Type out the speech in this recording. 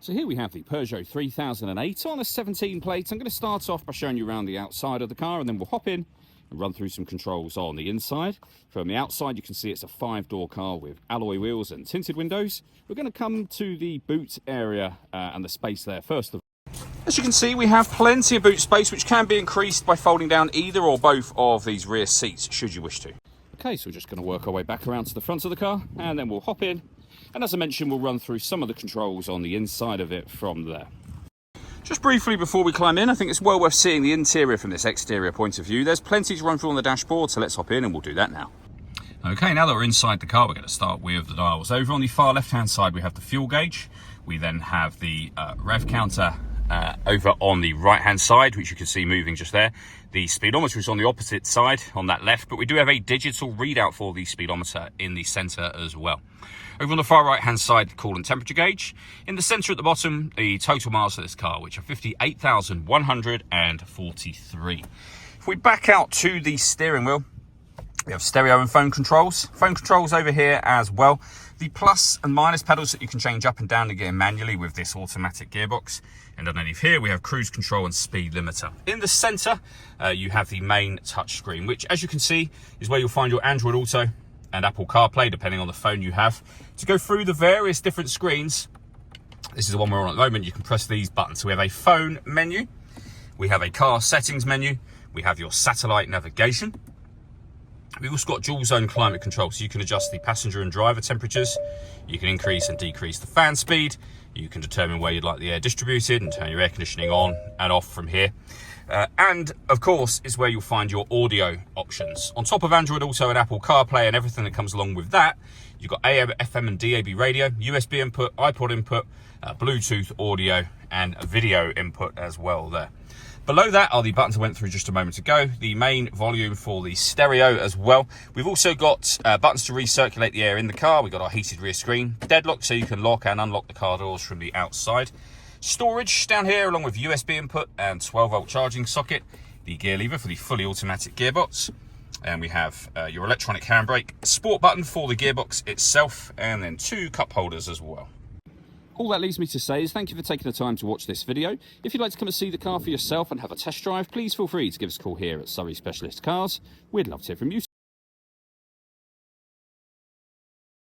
So here we have the Peugeot 3008 on a 17 plate. I'm going to start off by showing you around the outside of the car, and then we'll hop in and run through some controls on the inside. From the outside, you can see it's a 5-door car with alloy wheels and tinted windows. We're going to come to the boot area and the space there first of all. As you can see, we have plenty of boot space, which can be increased by folding down either or both of these rear seats, should you wish to. Okay, so we're just going to work our way back around to the front of the car, and then we'll hop in. And as I mentioned, we'll run through some of the controls on the inside of it from there. Just briefly before we climb in, I think it's well worth seeing the interior from this exterior point of view. There's plenty to run through on the dashboard, so let's hop in and we'll do that now. Okay, now that we're inside the car, we're going to start with the dials. Over on the far left-hand side, we have the fuel gauge. We then have the rev counter over on the right-hand side, which you can see moving just there. The speedometer is on the opposite side, on that left, but we do have a digital readout for the speedometer in the centre as well. Over on the far right-hand side, the coolant temperature gauge. In the centre at the bottom, the total miles of this car, which are 58,143. If we back out to the steering wheel, we have stereo and phone controls. Phone controls over here as well. The plus and minus pedals that you can change up and down the gear manually with this automatic gearbox. And underneath here, we have cruise control and speed limiter. In the center, you have the main touchscreen, which, as you can see, is where you'll find your Android Auto and Apple CarPlay, depending on the phone you have. To go through the various different screens, this is the one we're on at the moment, you can press these buttons. So we have a phone menu, we have a car settings menu, we have your satellite navigation. We've also got dual zone climate control, so you can adjust the passenger and driver temperatures. You can increase and decrease the fan speed. You can determine where you'd like the air distributed and turn your air conditioning on and off from here. And of course, is where you'll find your audio options. On top of Android Auto and Apple CarPlay and everything that comes along with that, you've got AM, FM and DAB radio, USB input, iPod input, Bluetooth audio and video input as well there. Below that are the buttons I went through just a moment ago, the main volume for the stereo as well. We've also got buttons to recirculate the air in the car. We've got our heated rear screen, deadlock so you can lock and unlock the car doors from the outside. Storage down here along with USB input and 12-volt charging socket. The gear lever for the fully automatic gearbox. And we have your electronic handbrake, sport button for the gearbox itself, and then 2 cup holders as well. All that leaves me to say is thank you for taking the time to watch this video. If you'd like to come and see the car for yourself and have a test drive, please feel free to give us a call here at Surrey Specialist Cars. We'd love to hear from you.